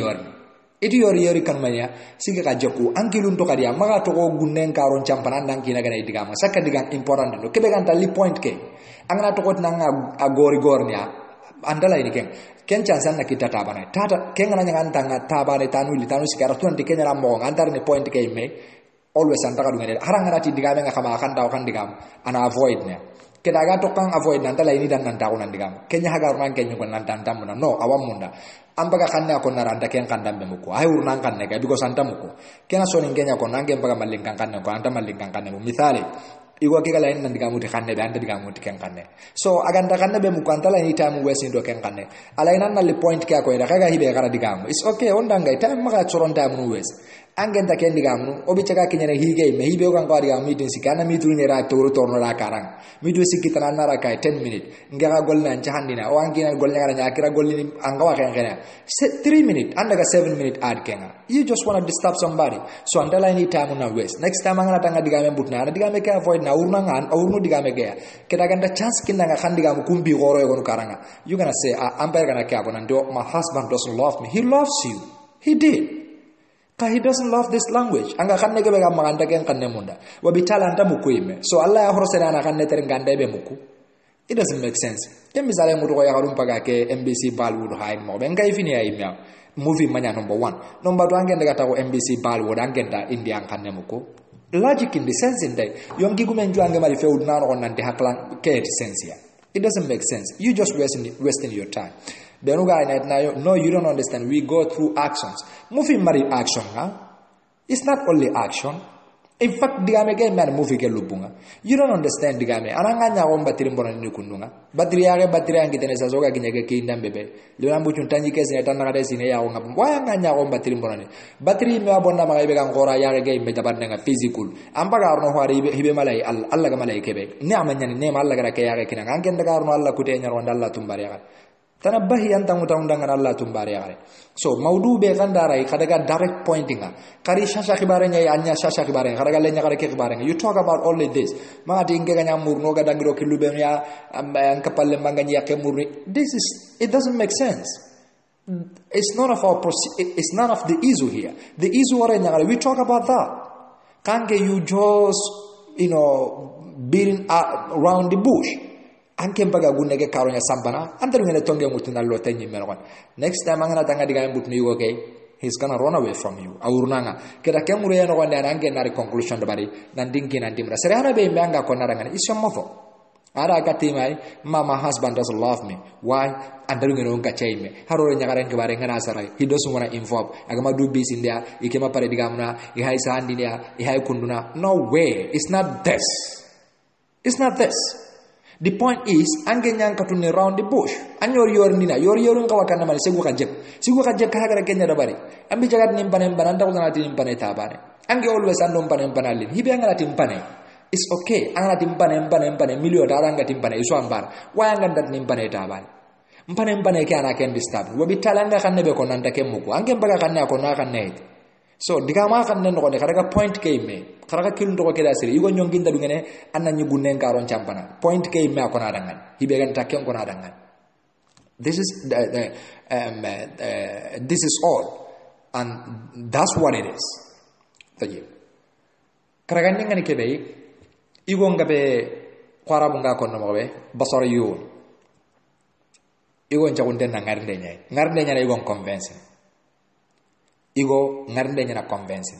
itu yori kan manya singa ka joku ankilun to kadiya maga to ko gunne karon champanan dan kina gana idigama sakka digam important do kebe kan tali point ke angana to ko nanga agori gornya andala ini ken chansan na kita tabane tata ken ngana nyanga tanga tabane tanu sikara tuan tikenya rammo antar ni point ke me always antaka dungene haranga ti digame nga kama kan taw kan digam ana avoid ne kedaga to kan avoid nan tala ini dan nan taw nan digam kenya haga runan kenyu kon nan tantam no awam munda ambaga kanna kon naranda ken kan dambe muko ay urunan kan ne ga because antamuko kena sonin kenya kon nange ambaga malingkan kan ne ko anta malingkan kan ne misale igo ke kala en ndiga muti kanne be anda diga muti ken kanne so aganda kanne be mu kwantala ni time wesi ndo ken kanne ala ina na le point ke ko ida kaga hibe gara diga mu it's okay onda ngai time maka choron time nu wes angenda ken diga mu obi chaka kinyane hige me hibe ko ngwa diga meeting sikana meeting ne ra toro torno ra karang meeting sikitana na ra kai 10 minutes ngaga golna chahandina o angina golna gara nyakira golni angawa ken ken 3 minutes anda ga 7 minutes ad kenga you just want to disturb somebody so andala ni time na wes next time angana tanga diga me butna diga me ka avoid na urunangan urunu digame gaya kita ganda chance kinda nga kan digamu kumbi goro yogo karanga you gonna say ampere gonna kya gonna do my husband doesn't love me he loves you he did ka he doesn't love this language anga kan ne gebe gamma ganda ken kan ne munda wabitala anda mukuime so Allah ya horosena na kan ne terenganda be muku it doesn't make sense kem misale mudu ko yagalum paga ke MBC Bollywood hay mo ben kay fini ay miya movie manya number 1 number 2 angenda gata ko MBC Bollywood angenda India kan ne muku logic in the sense in that yongi gumen juange mari feud na on nante haklan ke sense ya it doesn't make sense you just wasting your time then guy no you don't understand we go through actions movie mari action it's not only action in fact digame ke man movie ke lubunga you don't understand digame ananga nya on batiri mbona ni kununga batiri angi tene sazoga kinyake ke indambe be lona mbuchu tanji ke sine tanaka de sine ya ngam waya nga nya on batiri mbona ni batiri me abonna maga ibe kan gora yare ke me tabarne nga physical ambaga arno hwari hibe malai alla ga malai kebe ne amanya ne ma alla ga ke yare kinanga angen daga arno alla kute nyar wanda alla tumbare ya tanabbahi anta mutaundangan Allah tumbare yare so maudu be kandarai kadaga direct pointing kari shasha khibarenya ya anya shasha khibarenya kadaga lenya kare khibarenya you talk about only this ma dinge ganya murno ga dangiro kilube ya an kapalle manganya ke murni this is it doesn't make sense It's none of it's none of the issue here. The issue we talk about that. Can't you just beating around the bush? Anche mpaga gunne ke karonya sampana antar ngene tonge mutuna lo tanyi melon. Next time angana tanga diga mbut ni okay, he's gonna run away from you. Awurnanga keda kemure no wande ange nari conclusion bari nandinki nandimra. Sere ana be mbanga ko naranga is your mother. Ada katimai mama husband doesn't love me. Why? Andaru ngene on kachaime. Harore nyagaren ke bare ngana sarai. He doesn't want to involve. Agama do bis india ikema pare digamna ihai sandinia ihai kunduna. No way. It's not this. It's not this. The point is, angenya katune round the bush. Anyor nina, yor ngawakana mali segu kajek kahagara kenya dabari. Ambi jagat nimpane bananda kutana timpane tabane. Ange always andom panen panalin. Hibi angala timpane. It's okay. Angala timpane milio daranga timpane iso ambar. Why anganda nimpane tabane? Mpane ke ana ken disturb. Wabi talanga kanne be konanda kemuko. Ange mbaga kanne akona kanne. So digama kanne no kadaga point ke me. Karaga kilundo ko keda siri. Yugo nyonginda dungene anna nyugunnen karon champana. Point ke me akona dangan. Hibe gan takken kona dangan. This is this is all, and that's what it is. Tajib. Karaga ngani kebe yugo ngabe kwara bunga kono mobe basara yu. Yugo nchakunde na ngarde nyai. Ngarde nyai yugo convince. Yugo ngarde nyai na convince.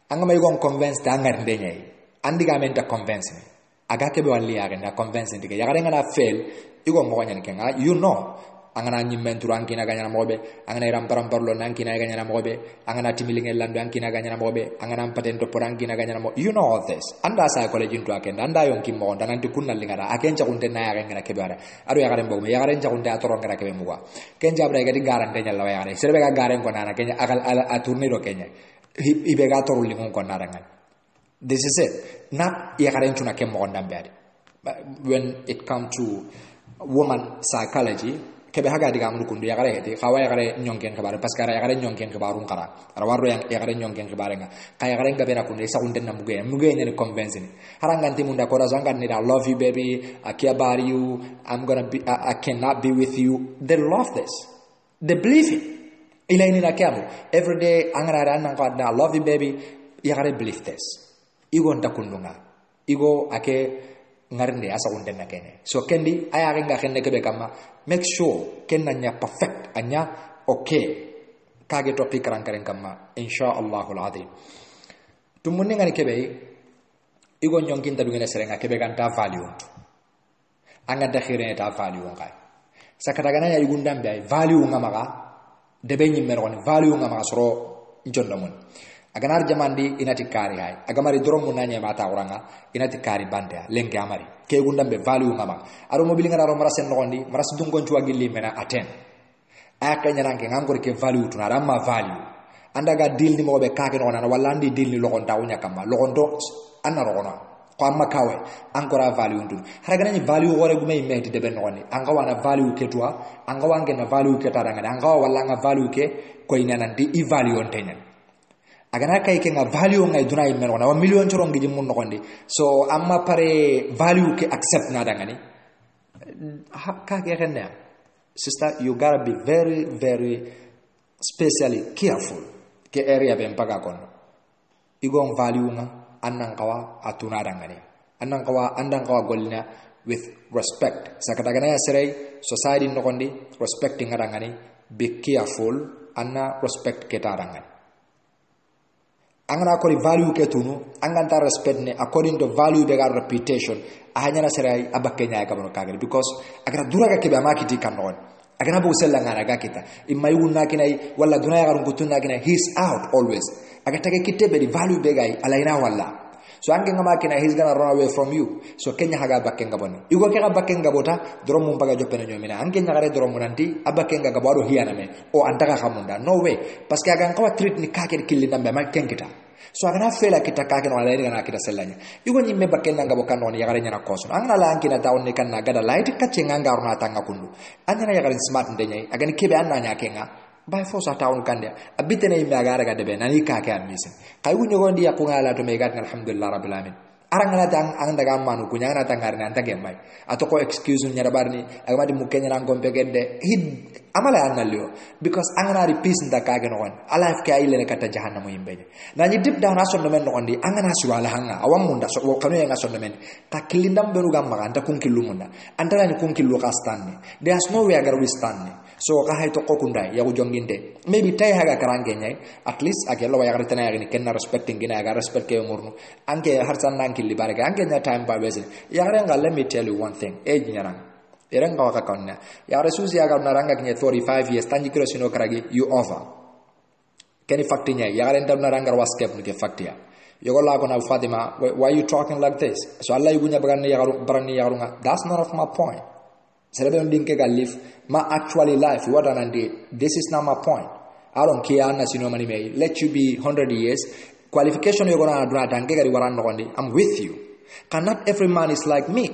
Angama yugo convince da ngarde nyai. Andiga menta convince me. Aga kebe wali aga na convince ndike. Yagare ngana fail yugo ngonya nkenga. You know angana nyimentura ankina ganya na mobe, angana ramparam parlo nankina ganya na mobe, angana timilinge lando ankina ganya na mobe, angana patento porankina ganya na mobe. You know all this. Anda psychology into akenda anda yon kimmo ndana ndikunna lingara akenja kunte na yaga ngara kebara. Aro yagare mbogme yagare nja kunte atoro ngara kebe mugwa. Kenja abra gadi garante nyalla yagare. Serbe ga garen ko nana kenya akal aturniro kenya. Ibe ga toru lingon ko naranga. This is it. Not yagare ntuna kemmo ndambe. When it comes to woman psychology, kebe haga diga amul kundu yagare heti khawa yagare nyonken khabare paskara yagare nyonken khabarun kara arwaro yang yagare nyonken khabare nga kay yagare ngabe na kunde sa unden na muge ni convince ni haranganti munda ko razanga ni I love you baby, I care about you, I'm gonna be I cannot be with you. They love this, they believe it ila ni nakamu every day angara nang ko I love you baby, yagare believe this. Igo ndakundunga igo ake ngarinde asa unden na kene so kendi aya nga kenne kebe kama make sure kenna nya perfect anya okay kage topic karen kama inshallah alazim tumunne ngani kebe igo nyonkin ta dungene serenga kebe ganta value anga dakhire ta value ngai sakatagana ya yugundam bay value ngamaga debe nyimero ni value ngamaga soro njondamun aganar jamandi inati kari hay agamari dorom munanya mata uranga inati kari bande lenke amari ke gundambe value ngama aro mobili ngara ro marasen nondi maras dungon cuwa gilli mena aten aka nyaranke ngangor ke value tuna ramma value andaga deal ni mobe kake no na wala andi deal ni lokon tawnya kama lokon do anna rona ko amma kawe ankora value ndun haraga ni value gore gume imeti de ben noni anga wana value ke twa anga wange na value ke taranga anga wala nga value ke ko inana di i value on tenen agana kay ke nga value ngay dunay men wona 1 million toron ngi mun nokondi so amma pare value ke accept na dangani ka ke renna sister you gotta be very very specially careful ke area be mpaga kono igon value nga annan kawa atuna dangani annan kawa golina with respect sakatagana ya serei society nokondi respecting dangani be careful anna respect ke tarangani angana ko value ke tunu anganta respect ne according to value be reputation ahanya na serai abakenya ka bono kagere because agara duraga ke be amakiti kanon agana bo sella ngana ga kita imay wunna kinai wala dunaya garun kutunna kinai he's out always agata ke kitebe di value be gai alaina wala so ange ngama kinai he's gonna run away from you so kenya haga bakenga boni igo ke ga bakenga bota drom mum baga jopena nyomina ange nyagare drom nanti abakenga ga baro hiana me o antaka kamunda no way parce que aga ngawa treat ni kake killinda be makengita so agana fela kita kake no ala ngana kita sellanya igo nyimme bakenga ga bokano ni yagare nyana koso angana la ankina tawn ni kanna gada light kacce nganga runa tanga kundu anyana yagare smart ndenyai agani kebe anna nyakenga by force tawn kande abitene imme agara ga debe nani kake amisen kay wu nyogondi yakunga la to me gat alhamdulillah rabbil alamin arangana tang ang daga manu kunya na tangarna antage mai atoko excuse nya barni agama di mukenya nan gombe gede hid amala analio because angana ri peace nda kage no on alaf ka ile ne kata jahannamu yimbe na ni deep down aso men no ondi angana suwala hanga awam munda so kanu yang aso men takilindam beru gamma anta kunkilu munda antara ni kunkilu kastanni there's no way agar we stand so ka hay to ko kundai ya jonginde maybe tay haga karange nyai at least ake lo ya retena ya ni kenna respecting gina aga respect ke ngurnu anke harsan nan killi barake anke nya time pa bese ya renga let me tell you one thing age nyarang erenga waka konna ya resusi aga naranga kinya 35 years tanji kilo sino karagi you over keni fakti nya ya renta naranga waskep ni ke fakti ya yogo la ko na Fatima why you talking like this so Allah ibunya bagani ya barani ya that's not of my point Serebe ndinke galif ma actually life what an this is not my point I don't care na sino mani me let you be 100 years qualification you're gonna do danke gari waran nondi I'm with you cannot every man is like me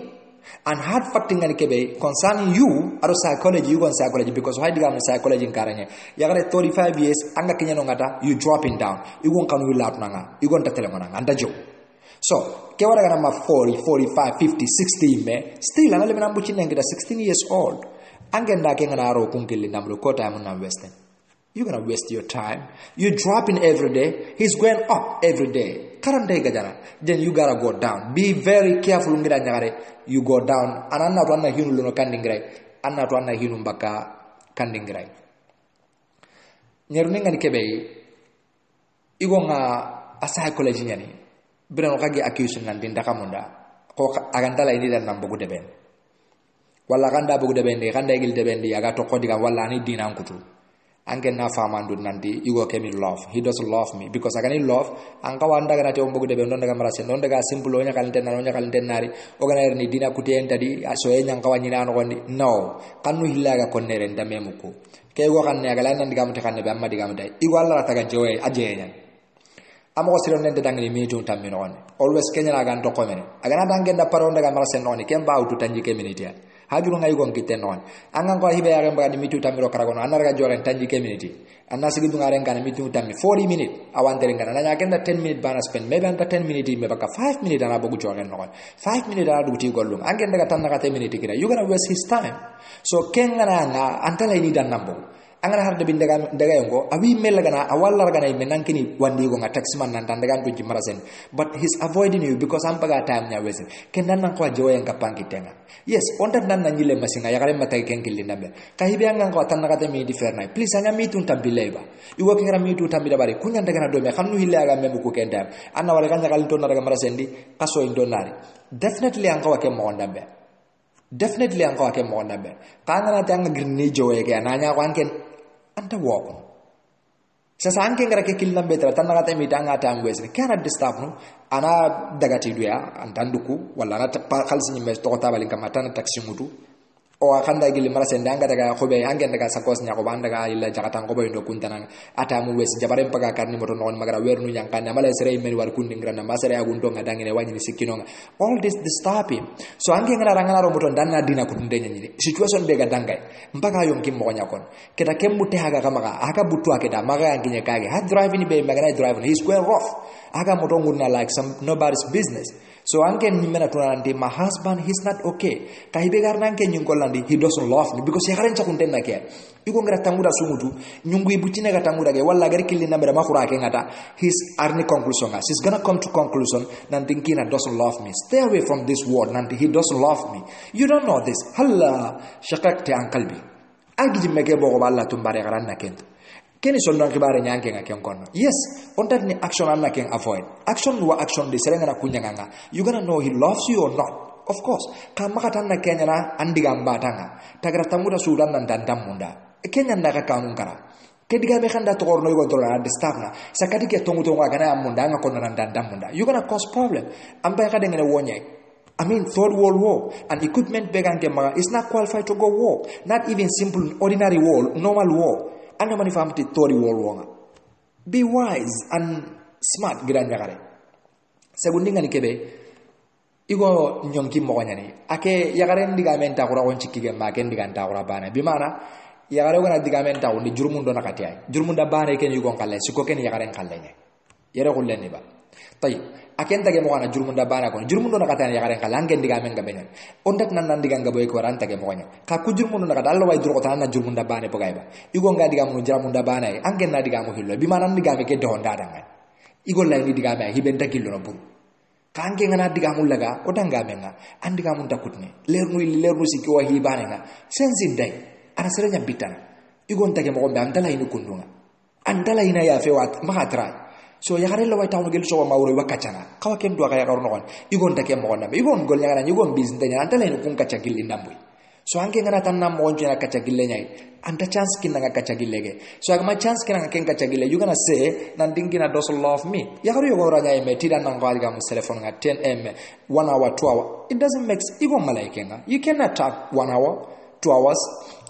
and hard facting and kebe concerning you aro psychology you go psychology because why digam psychology karanya yagare 35 years anga kinya no ngata you dropping down you gon kanu lat nanga you gon tatele ngana anda jo so kewara gana ma 40 45 50 60 me still anale menambu chinne ngida 16 years old angenda ke ngana aro kunkili namlo kota amuna western you're gonna waste your time you dropping every day he's going up every day karande gajara then you gotta go down be very careful ngira nyagare you go down ananna to anna hinu luno kandingrai anna to anna hinu mbaka kandingrai nyeruninga nikebe igonga psychology nyani bira kage accusation nan dinda kamunda ko agandala ini dan nambugo deben walla ganda bugo deben de ganda igil deben di aga to kodiga walla ni dinan kutu ange na famandu nanti igo kemi love he doesn't love me because agani love anka wanda gana te ombugo deben don daga marase don daga simple onya kalente nari ogana ni dina kuti en tadi aso enya anka wanyina no gondi no kanu hilaga konnere ndamemuko kego kanne agala nan diga mute kanne be amma diga mute igo alla taga joye ajenya amo siron nende dangni mi jun tammi non always kenya na gan to komene agana dangen da paro daga marase non kemba autu tanji keminiti hajuru ngai gon kiten non angan ko hibe yaren bagani mitu tamiro karagono anarga joren tanji community anna sigi dunga ren kan mitu tammi 40 minutes awantere ngana nanya kenda 10 minutes bana spend maybe anta 10 minutes me baka 5 minutes ana bogu joren non 5 minutes ana duti gollum angen daga tan naka 10 minutes kira you gonna waste his time so kengana nga antala ini dan nambo angana harde bin daga yongo abi melagana awalla gana menankini wandi go nga taxi man nan daga to jimarasen but he's avoiding you because ampaga time nya wesen kenan nan ko joyen kapangi tenga yes on that nan nyile masinga yakare matai kenkili nambe kahibe anga ko tan naka mi di ferna please anya mi tun tambileba iwo kira mi tun tambida bari kunya daga na do me xanu hille aga memu ko kendam anna wala ganya kal ton daga marasen di kaso indonari definitely anga wake mo ndambe definitely anga wake mo ndambe kana tanga grinni joye ke ananya ko anken anta woko sasa anke ngara ke kilna betra tan ngata mi tanga tangwes kana disturb no ana daga tiduya antanduku wala na khalsi ni mes to tabali kamata na taxi mutu o akanda gili mara sendanga daga khobe ange daga sakos nya ko banda ga illa jakatan ko boyndo kuntanan ata mu wes jabare paga karni moto non magara wernu nyankana mala sere men war kundingra na masere agundo ngadangi ne wanyini sikino all this disturb him so ange ngara rangana ro moto danna dina ko ndenya nyini situation be ga dangay mpaka yo ngim mo nyakon keda kemute haga kamaga aka butu akeda maga anginye kage ha driving be magana driving he's going rough aga moto ngurna like some nobody's business so ange nimena tunandi my husband he's not okay kahibe garna ange nyungolandi he doesn't love me because yakaren chakunten na ke iko ngara tanguda sumutu nyungu ibuchine ga tanguda ke walla gari kilina mbere makura ke ngata his arni conclusion as he's gonna come to conclusion nantinkina doesn't love me stay away from this word nanti he doesn't love me you don't know this halla shaqaqti an qalbi agiji meke bogo balla tumbare garanna kento keni sondo kibare nyanke ngaken kono yes on that ni action anna ken avoid action wa action de serenga na kunyanga you gonna know he loves you or not of course kama katana kenya na andiga mbatanga tagra tamuda sudan nan dandam munda kenya ndaka kanun kara kediga be khanda to gorno yugo dola distabna sakati ke tongu tongu agana munda nga kono nan dandam munda you gonna cause problem amba ka dengene wonye I mean third world war and equipment begange maga is not qualified to go war not even simple ordinary war normal war anda mani famti third world war be wise and smart gidan nyagare segundinga ni kebe igo nyonki mo nyani ake yagare ndiga menta ko rawon cikige ma ken diga nta ko bana bi mana yagare wona diga menta ko ndi jurmundo nakati ay jurmunda bana ken yugo kalle siko ken yagare kalle ne yere ko lenni ba tayib aken tage mo ana jurmunda bana ko jurmundo na kata ya garen kala angen diga men gabenyen ondat nan diga ngabo ko ran tage mo nya ka ku jurmundo na kata Allah way jurko tan na jurmunda bana po gayba igo nga diga mo jurmunda bana angen na diga mo hillo bi manan diga me ke do ndada ngai igo lay ni diga me hiben takillo no bur kange ngana diga mo laga o danga me nga andiga mo takutne lernu sikki wa hibane nga sensin dai ana serenya bitana igo ntage mo be andala inu kundunga andala ina ya fewat makatra so yagare la way tawno gel so mawro wakacana kawa ken do kaya garno gon igon take mo gonam igon gol nyana igon business nyana antala en kun kacha gilli ndamboy so ange ngana tan nam mo njena kacha gille nyai anta chance kin nga kacha gille ge so agma chance kin nga ken kacha gille you gonna say nan dingina doesn't love me yagare yo gora nyai me tidan nan gal ga mo telephone nga 10 m 1 hour 2 hour it doesn't make igon malaike nga you cannot talk 1 hour 2 hours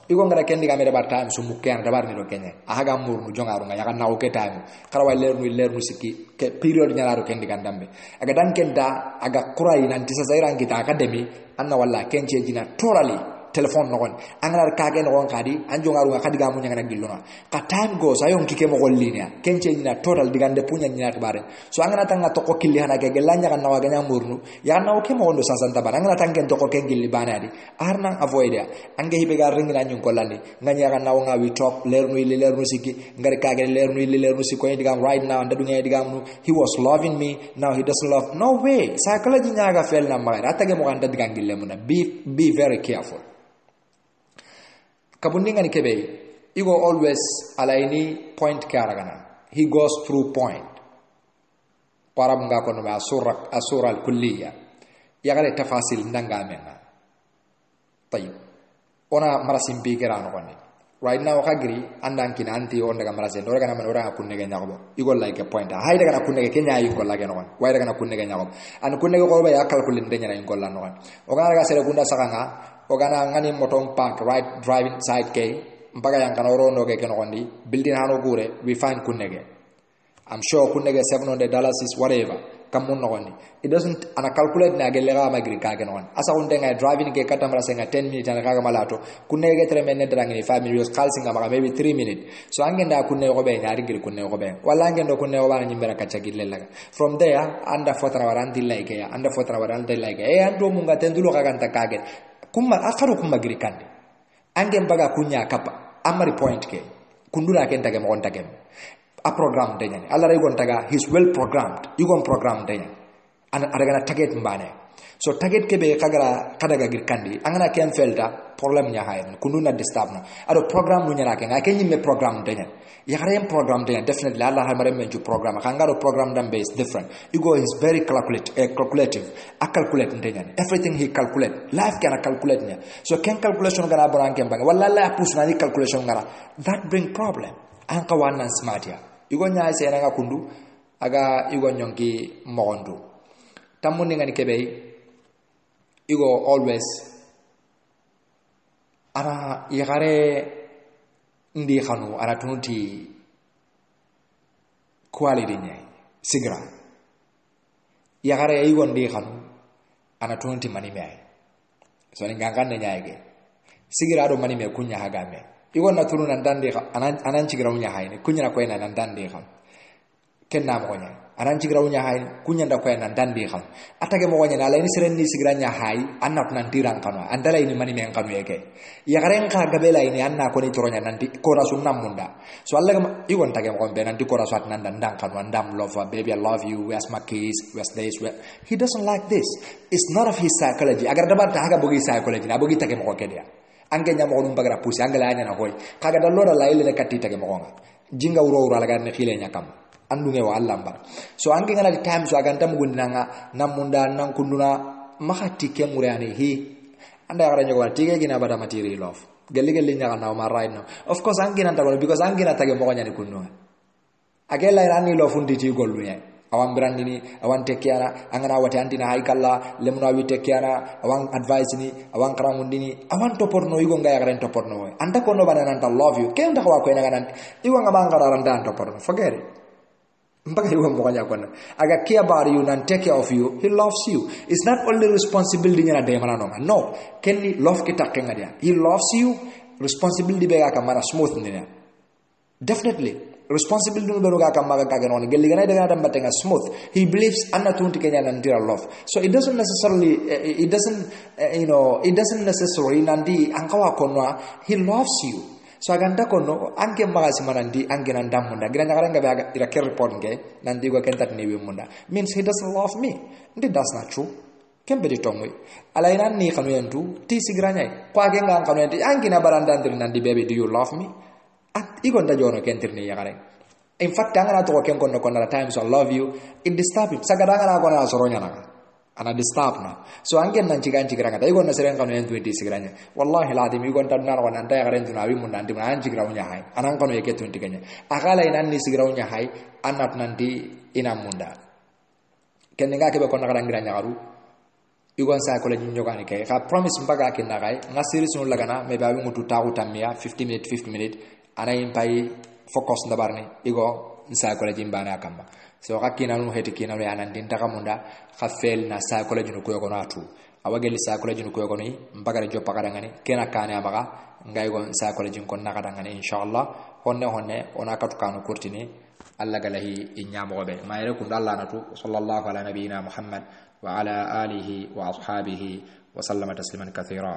igo ngara kendi ga mere barta so mukken da barni do kenya aga murnu jongaru nga yaga nawo ke time kala way lernu sikki ke period nyalaro kendi gandambe aga dan kenda aga kurai nanti sa zaira ngita academy anna walla kenche jina totally telephone nogon angara kage nogon kadi anjongaru nga kadi ga munya ngana gillona ka time goes ayon kike mo gollinia kenche jina total digande punya nyina bare so angana tanga to ko killi hana ge gelanya kan nawa ganya murnu ya nawo ke mo ondo sasanta bara angana tangen to ko kengilli banadi arna avoid ya ange hibe ga ringina nyun kollani nganya kan nawo nga we talk lernu siki ngari kage lernu siko digam right now ndadu ngay digam he was loving me now he doesn't love no way psychology nyaga fel na magara atage mo ganda digangille muna be very careful kabundinga ni kebe igo always alaini point karagana he goes through point parab nga kono ma asura al kulliya yagale tafasil ndanga menga tayib ona marasim bi gerano konni right now kagri andan kin anti on daga marase do daga man ora kunne ge nyago igo like a point hay daga kunne ge kenya yi ko lage no way daga kunne ge nyago an kunne ge ko ba yakal kulin de nyana ko lan no o ga daga sere gunda sakanga o gana ngani motong park right driving side ke mpaga yang kana orondo ke keno kondi building hano gure we find kunnege I'm sure kunnege $700 is whatever kamun no kondi it doesn't ana calculate na gelega magri ka keno kon asa unde ngai driving ke katamra senga 10 minutes ana kaga malato kunnege tre men nedrangi 5 minutes kalsinga maga maybe 3 minutes so angenda kunne ko be nyari gir kunne ko be wala ngendo kunne ko bana nyimbera kacha gillellaga from there anda fotara waranti like ya anda fotara waranti like e ando munga tendulo kaga ntakage kuma akaru kuma girikande ange mbaga kunya kapa amari point ke kundura ken tage mo tage a program denyani alla ray gon taga he's well programmed you gon program denyani an adagana target mbane so target ke be kagara kadaga girkandi angana ken felta problem nya hayben kunduna disturb na ado program nu nyara ken aken yimme program denyani yagare program denyani definitely alla ha mare menju program kangaro program dam base different you go is very calculative a calculate denyani everything he calculate life can calculate nya so ken calculation gara branke mbanga walla la pusna ni calculation gara that bring problem an kawana smart ya igo nyaay se nga kundu aga igo nyonki mogondu tamuni ngani kebe igo always ara yagare ndi khanu ara tunuti quality nyai sigra yagare igo ndi khanu ana tunuti mani mai so ni ngangane nyaage sigira do mani me kunya hagame igo na turuna ndande anan cigira unya hayni kunya na koyna ndande xam kenna mo nya anan cigira unya hayni kunya nda koyna ndande xam atage mo nya na lay ni seren ni sigira nya hay annat nan tiran kanu andala ini mani men kanu yeke ya garen ka gabela ini anna ko ni toronya nanti ko rasul namunda so alla igo ntage mo be nanti ko rasul nan ndang kanu ndam love baby I love you where's my kiss where's this he doesn't like this it's not of his psychology agar dabar ta haga bogi psychology na bogi tage mo ko kedia ange nyamo ko bagara pusi angala anya na koy kaga dalora la ile katita ke mogonga jinga uro laga ne khile nyakam andunge wa allamba so ange ngala di time so aganta mugundanga namunda nan kunduna mahati ke murani hi anda gara nyogo tige gina bada material of gelli nyaka na ma right now of course ange nan tago because ange na tage mogonya ni kundunga agela irani lo fundi ti gollu nyai awan brandini awan tekiana angana wati antina haikalla lemuna wi tekiana awan advice ni awan karamundini awan toporno igo ngaya garen toporno anta kono banana anta love you ken ta ko ina ganan igo ngaba ngara randa toporno forget it mpaka igo mo kanya kona aga care about you and take care of you he loves you it's not only responsibility nyana de manano no ken ni love kita kenga dia he loves you responsibility be ga kamara smooth ni definitely responsible dun beru ga kam maga ka non gelli gana daga dam batenga smooth. He believes anna tunti kenya nandira love. So it doesn't necessarily it doesn't necessarily nandi ankawa konwa he loves you. So aganda kono anke magasi manandi anke nandam munda gira nyagara ngabe ira ker report nge nandi go kentat ni munda means he doesn't love me. That's not true. Kembali tongwe alaina ni kanu yentu ti sigranya kwa genga kanu yenti anke na baranda ndir nandi baby do you love me at igon da jono kentir ni yagare. In fact angana to ken kono kono times I love you it disturb him sagadanga na kono soronya na ana disturb na so angen nan cigan cigranga dai gonna seren kanu yentu ti sigranya wallahi ladim igon tan na kono anta yagare tu nawi mun nanti man cigraunya hai anan kono yeke tu intiganya akala inan ni sigraunya hai anat nanti inam munda kenenga ke be kono kadang garu igon sa ko la nyogani kay ka promise mbaga ke na kay nga series no lagana me ba ngutu tawu tamia 50 minutes ana impai focus ndabarni igo sa ko la jimbana kamba so ka kina no heti kina no anan din taka munda ka fel na sa ko la jinu ko yogono atu awageli sa ko la jinu ko yogono mbaga jo pakada ngani kena kane amaga ngay gon sa ko la jin kon nakada ngani inshallah honne ona katukanu kurtini alla galahi inyamo be mayre kun Allah natu sallallahu ala nabiyina muhammad وعلى آله وأصحابه وسلم تسليما كثيرا.